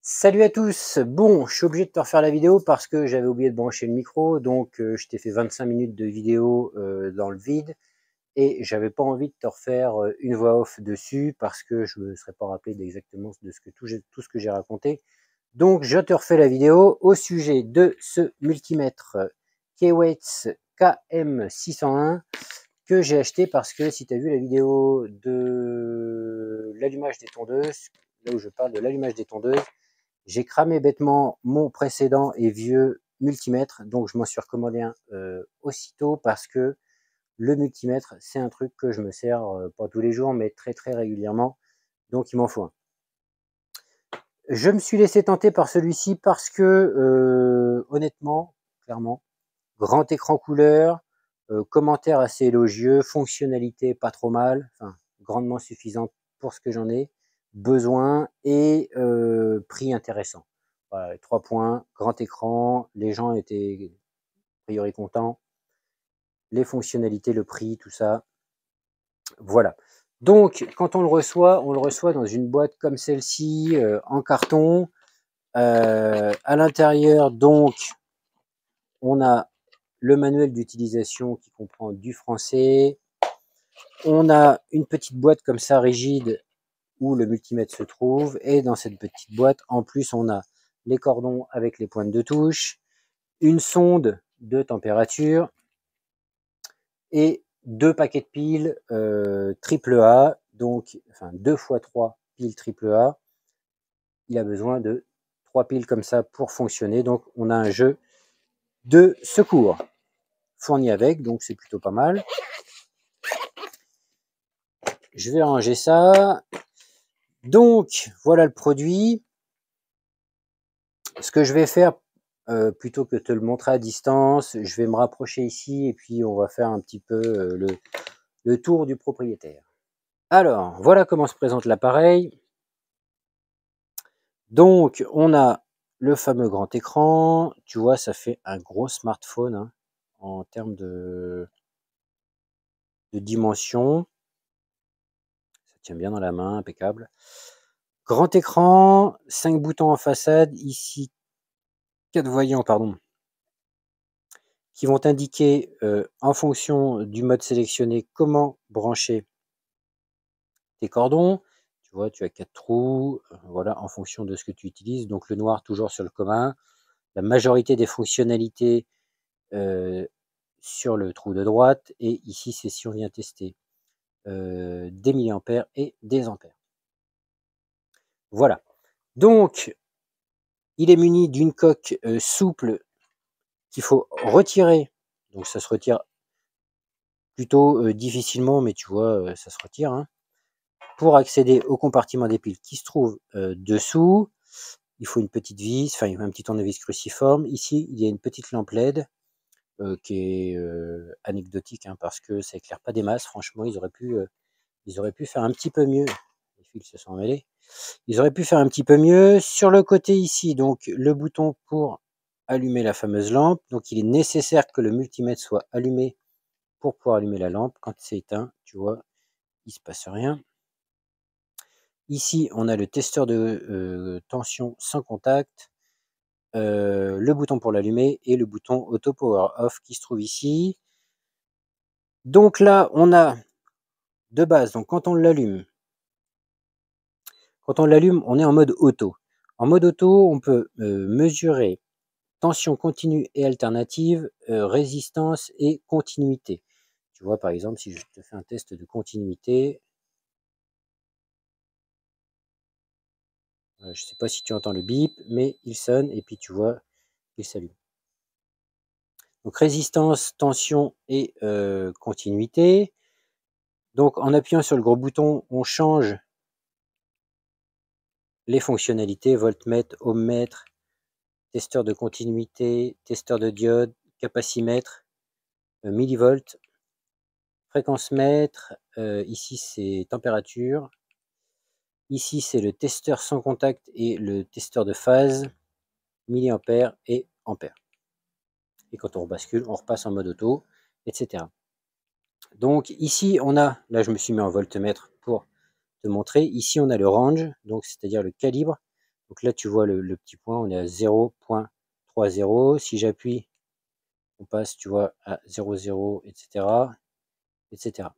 Salut à tous. Bon, je suis obligé de te refaire la vidéo parce que j'avais oublié de brancher le micro, donc je t'ai fait 25 minutes de vidéo dans le vide et j'avais pas envie de te refaire une voix off dessus parce que je me serais pas rappelé exactement de tout ce que j'ai raconté. Donc je te refais la vidéo au sujet de ce multimètre K-Weights KM601 que j'ai acheté parce que si tu as vu la vidéo de l'allumage des tondeuses, là où je parle de l'allumage des tondeuses, j'ai cramé bêtement mon précédent et vieux multimètre, donc je m'en suis recommandé un aussitôt parce que le multimètre, c'est un truc que je me sers pas tous les jours, mais très très régulièrement, donc il m'en faut un. Je me suis laissé tenter par celui-ci parce que, honnêtement, clairement, grand écran couleur, commentaires assez élogieux, fonctionnalité pas trop mal, enfin grandement suffisante pour ce que j'en ai besoin et prix intéressant. Voilà, 3 points, grand écran, les gens étaient a priori contents, les fonctionnalités, le prix, tout ça, voilà. Donc quand on le reçoit dans une boîte comme celle-ci, en carton. À l'intérieur, donc, on a le manuel d'utilisation qui comprend du français. On a une petite boîte comme ça rigide où le multimètre se trouve. Et dans cette petite boîte, en plus, on a les cordons avec les pointes de touche, une sonde de température et deux paquets de piles AAA, donc enfin 2 x 3 piles AAA. Il a besoin de 3 piles comme ça pour fonctionner. Donc on a un jeu de secours fourni avec, donc c'est plutôt pas mal. Je vais ranger ça. Donc voilà le produit. Ce que je vais faire, plutôt que de te le montrer à distance, je vais me rapprocher ici et puis on va faire un petit peu le tour du propriétaire. Alors voilà comment se présente l'appareil. Donc on a le fameux grand écran, tu vois, ça fait un gros smartphone hein, en termes de dimension. Ça tient bien dans la main, impeccable. Grand écran, 5 boutons en façade, ici 4 voyants, pardon, qui vont indiquer en fonction du mode sélectionné comment brancher tes cordons. Tu vois, tu as 4 trous, voilà, en fonction de ce que tu utilises. Donc le noir toujours sur le commun. La majorité des fonctionnalités sur le trou de droite. Et ici, c'est si on vient tester des milliampères et des ampères. Voilà. Donc, il est muni d'une coque souple qu'il faut retirer. Donc ça se retire plutôt difficilement, mais tu vois, ça se retire. Hein. Pour accéder au compartiment des piles qui se trouve dessous, il faut une petite vis, enfin un petit tournevis cruciforme. Ici, il y a une petite lampe LED qui est anecdotique hein, parce que ça éclaire pas des masses. Franchement, ils auraient pu faire un petit peu mieux. Les fils se sont mêlés. Ils auraient pu faire un petit peu mieux. Sur le côté ici, donc le bouton pour allumer la fameuse lampe. Donc il est nécessaire que le multimètre soit allumé pour pouvoir allumer la lampe. Quand c'est éteint, tu vois, il se passe rien. Ici, on a le testeur de tension sans contact, le bouton pour l'allumer et le bouton auto power off qui se trouve ici. Donc là, on a de base, donc quand on l'allume, on est en mode auto. En mode auto, on peut mesurer tension continue et alternative, résistance et continuité. Tu vois, par exemple, si je te fais un test de continuité, je ne sais pas si tu entends le bip, mais il sonne et puis tu vois, il s'allume. Donc résistance, tension et continuité. Donc en appuyant sur le gros bouton, on change les fonctionnalités, voltmètre, ohmmètre, testeur de continuité, testeur de diode, capacimètre, millivolt, fréquence mètre, ici c'est température, ici c'est le testeur sans contact et le testeur de phase, milliampères et ampères. Et quand on rebascule, on repasse en mode auto, etc. Donc ici on a, là je me suis mis en voltmètre pour te montrer, ici on a le range, donc c'est-à-dire le calibre. Donc là, tu vois le petit point, on est à 0.30. Si j'appuie, on passe, tu vois, à 0,0, etc., etc.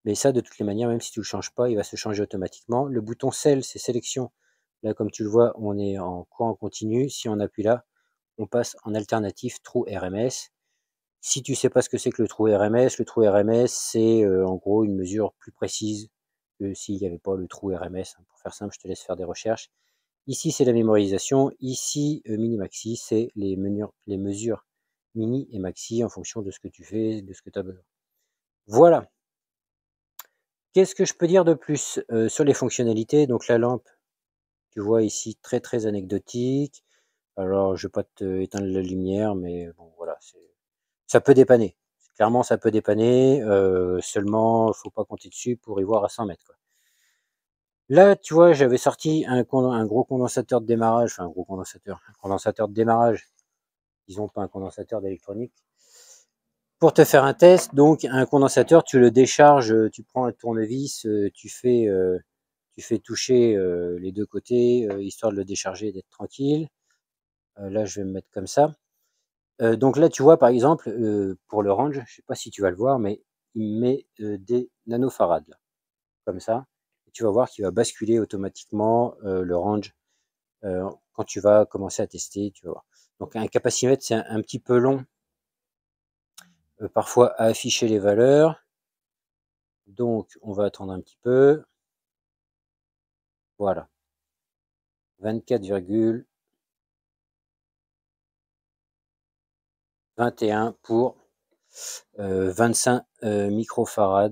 Mais ça, de toutes les manières, même si tu ne le changes pas, il va se changer automatiquement. Le bouton Cell, c'est sélection. Là, comme tu le vois, on est en courant continu. Si on appuie là, on passe en alternatif trou RMS. Si tu ne sais pas ce que c'est que le trou RMS, c'est en gros une mesure plus précise que s'il n'y avait pas le trou RMS. Pour faire simple, je te laisse faire des recherches. Ici, c'est la mémorisation. Ici, mini-maxi, c'est les mesures mini et maxi en fonction de ce que tu fais, de ce que tu as besoin. Voilà. Qu'est-ce que je peux dire de plus sur les fonctionnalités? Donc la lampe, tu vois ici, très très anecdotique. Alors, je ne vais pas te éteindre la lumière, mais bon, voilà, ça peut dépanner. Clairement, ça peut dépanner. Seulement, il ne faut pas compter dessus pour y voir à 100 mètres, quoi. Là, tu vois, j'avais sorti un gros condensateur de démarrage, enfin un condensateur de démarrage, disons pas un condensateur d'électronique, pour te faire un test. Donc un condensateur, tu le décharges, tu prends un tournevis, tu fais toucher les deux côtés, histoire de le décharger et d'être tranquille. Là, je vais me mettre comme ça. Donc là, tu vois, par exemple, pour le range, je ne sais pas si tu vas le voir, mais il met des nanofarads, là, comme ça. Et tu vas voir qu'il va basculer automatiquement le range quand tu vas commencer à tester, tu vas voir. Donc un capacimètre, c'est un petit peu long parfois à afficher les valeurs. Donc on va attendre un petit peu. Voilà. 24,21 pour 25 microfarads.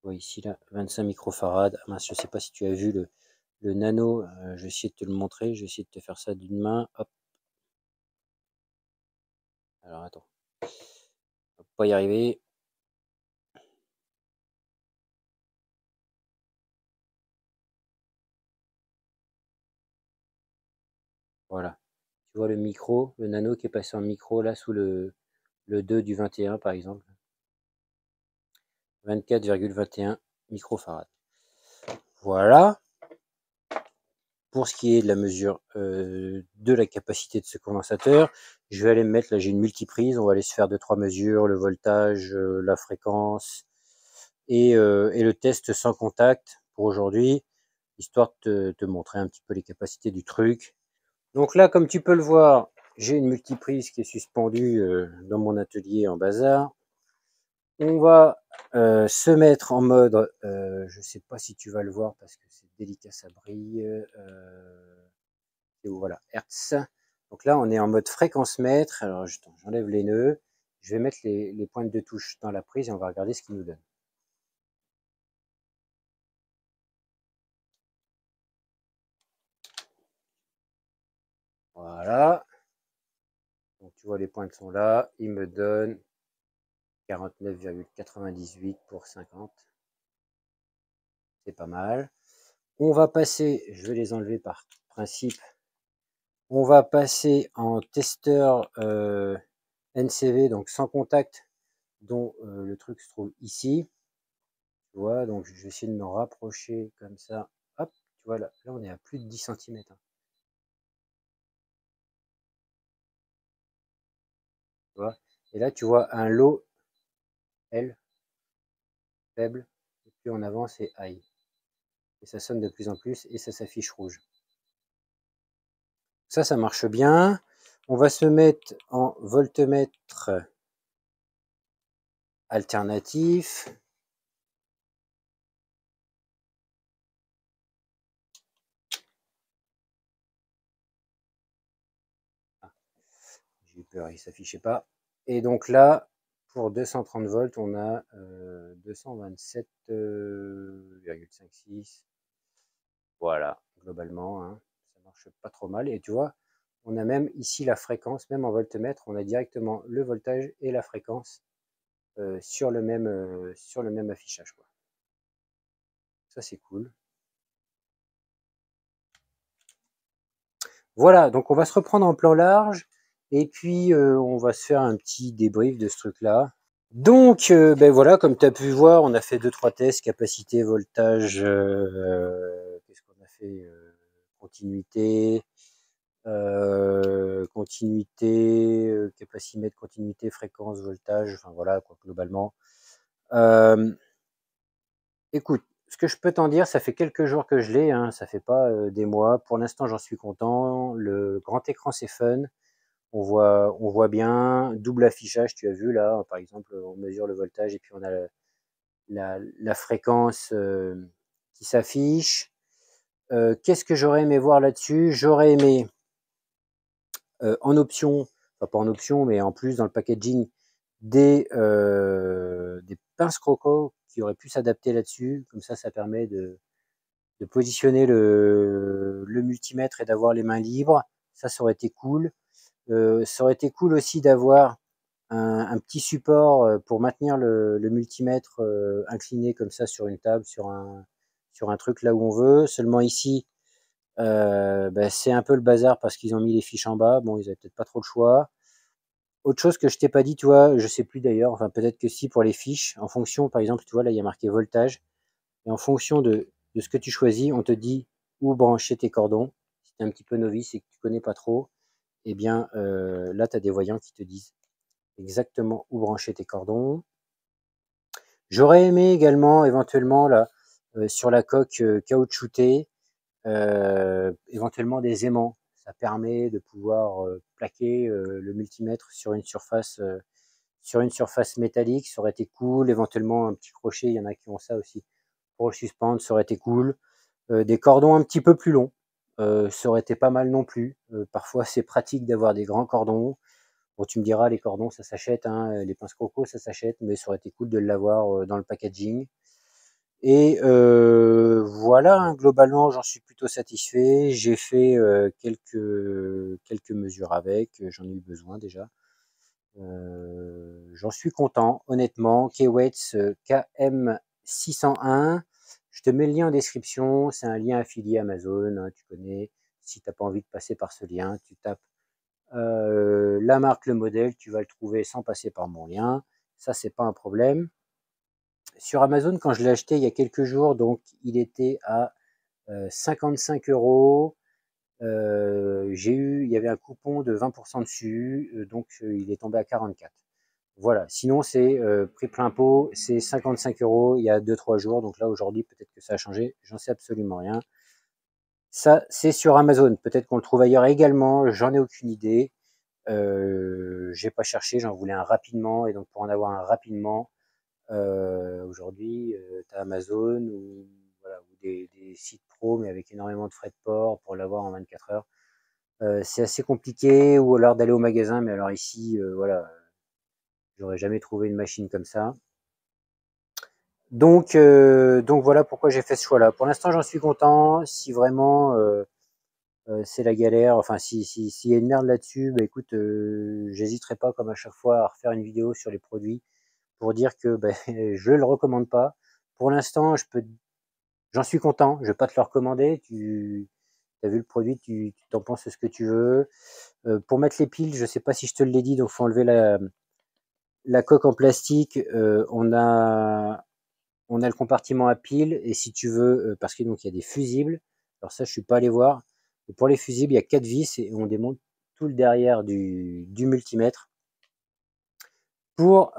Oui, ici là, 25 microfarads. Ah mince, je ne sais pas si tu as vu le nano. Je vais essayer de te le montrer. Je vais essayer de te faire ça d'une main. Hop. Alors attends. On va pas y arriver. Voilà. Tu vois le micro, le nano qui est passé en micro là sous le 2 du 21 par exemple. 24,21 microfarads. Voilà. Pour ce qui est de la mesure de la capacité de ce condensateur, je vais aller me mettre, là j'ai une multiprise, on va aller se faire 2-3 mesures, le voltage, la fréquence et le test sans contact pour aujourd'hui, histoire de te montrer un petit peu les capacités du truc. Donc là, comme tu peux le voir, j'ai une multiprise qui est suspendue dans mon atelier en bazar. On va se mettre en mode, je ne sais pas si tu vas le voir parce que c'est délicat, ça brille. Et voilà, Hertz. Donc là, on est en mode fréquence mètre. Alors, j'enlève les nœuds. Je vais mettre les pointes de touche dans la prise et on va regarder ce qu'il nous donne. Voilà. Donc, tu vois, les pointes sont là. Il me donne 49,98 pour 50. C'est pas mal. On va passer, je vais les enlever par principe. On va passer en testeur NCV, donc sans contact, dont le truc se trouve ici. Tu vois, donc je vais essayer de me rapprocher comme ça. Hop, tu vois, là on est à plus de 10 cm. Hein. Tu vois, et là, tu vois un low L faible, et puis en avant, c'est high. Et ça sonne de plus en plus et ça s'affiche rouge. Ça marche bien. On va se mettre en voltmètre alternatif. Ah, j'ai eu peur, il ne s'affichait pas. Et donc là, pour 230 volts, on a 227,56. Voilà, globalement, hein, ça marche pas trop mal. Et tu vois, on a même ici la fréquence, même en voltmètre, on a directement le voltage et la fréquence sur le même affichage, quoi. Ça, c'est cool. Voilà, donc on va se reprendre en plan large et puis on va se faire un petit débrief de ce truc-là. Donc, ben voilà, comme tu as pu voir, on a fait 2-3 tests, capacité, voltage, qu'est-ce qu'on a fait continuité, continuité, capacimètre, continuité, fréquence, voltage, enfin voilà quoi, globalement. Écoute, ce que je peux t'en dire, ça fait quelques jours que je l'ai, hein, ça fait pas des mois. Pour l'instant, j'en suis content. Le grand écran, c'est fun. On voit bien. Double affichage, tu as vu là, par exemple, on mesure le voltage et puis on a la fréquence qui s'affiche. Qu'est-ce que j'aurais aimé voir là-dessus? J'aurais aimé en option, enfin pas en option, mais en plus dans le packaging, des pinces croco qui auraient pu s'adapter là-dessus. Comme ça permet de positionner le multimètre et d'avoir les mains libres. Ça aurait été cool. Ça aurait été cool aussi d'avoir un petit support pour maintenir le multimètre incliné comme ça sur une table, sur un truc là où on veut. Seulement ici, c'est un peu le bazar parce qu'ils ont mis les fiches en bas. Bon, ils avaient peut-être pas trop le choix. Autre chose que je t'ai pas dit, tu vois, je sais plus d'ailleurs, enfin peut-être que si pour les fiches, en fonction, par exemple, tu vois, là il y a marqué voltage, et en fonction de ce que tu choisis, on te dit où brancher tes cordons. Si tu es un petit peu novice et que tu connais pas trop, eh bien là tu as des voyants qui te disent exactement où brancher tes cordons. J'aurais aimé également éventuellement là sur la coque caoutchoutée, éventuellement des aimants. Ça permet de pouvoir plaquer le multimètre sur une surface métallique. Ça aurait été cool. Éventuellement un petit crochet, il y en a qui ont ça aussi pour le suspendre, ça aurait été cool. Des cordons un petit peu plus longs, ça aurait été pas mal non plus. Parfois c'est pratique d'avoir des grands cordons. Bon, tu me diras, les cordons ça s'achète, hein, les pinces croco ça s'achète, mais ça aurait été cool de l'avoir dans le packaging. Et voilà, hein, globalement j'en suis plutôt satisfait. J'ai fait quelques mesures avec, j'en ai eu besoin déjà. J'en suis content, honnêtement. K-Weights KM601. Je te mets le lien en description. C'est un lien affilié Amazon, hein, tu connais. Si tu n'as pas envie de passer par ce lien, tu tapes la marque, le modèle, tu vas le trouver sans passer par mon lien. Ça, c'est pas un problème. Sur Amazon, quand je l'ai acheté il y a quelques jours, donc il était à 55 €. Il y avait un coupon de 20% dessus, donc il est tombé à 44. Voilà, sinon c'est prix plein pot, c'est 55 € il y a 2-3 jours, donc là aujourd'hui peut-être que ça a changé, j'en sais absolument rien. Ça c'est sur Amazon, peut-être qu'on le trouve ailleurs également, j'en ai aucune idée. J'ai pas cherché, j'en voulais un rapidement, et donc pour en avoir un rapidement, aujourd'hui tu as Amazon ou, voilà, ou des sites pro mais avec énormément de frais de port pour l'avoir en 24 heures. C'est assez compliqué, ou alors d'aller au magasin, mais alors ici, voilà, j'aurais jamais trouvé une machine comme ça. Donc voilà pourquoi j'ai fait ce choix-là. Pour l'instant, j'en suis content. Si vraiment c'est la galère, enfin s'il y a une merde là-dessus, bah écoute, j'hésiterai pas comme à chaque fois à refaire une vidéo sur les produits pour dire que je le recommande pas. Pour l'instant, j'en suis content. Je vais pas te le recommander. Tu as vu le produit, tu t'en penses ce que tu veux. Pour mettre les piles, je sais pas si je te l'ai dit, donc faut enlever la coque en plastique. On a le compartiment à piles, et si tu veux, parce que donc il y a des fusibles. Alors ça, je suis pas allé voir. Et pour les fusibles, il y a 4 vis et on démonte tout le derrière du multimètre pour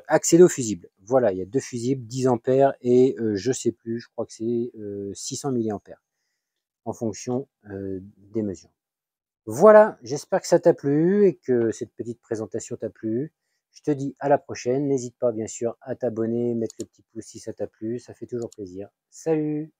accéder au fusible. Voilà, il y a 2 fusibles, 10 ampères et je sais plus, je crois que c'est 600 milliampères en fonction des mesures. Voilà, j'espère que ça t'a plu et que cette petite présentation t'a plu. Je te dis à la prochaine. N'hésite pas bien sûr à t'abonner, mettre le petit pouce si ça t'a plu, ça fait toujours plaisir. Salut!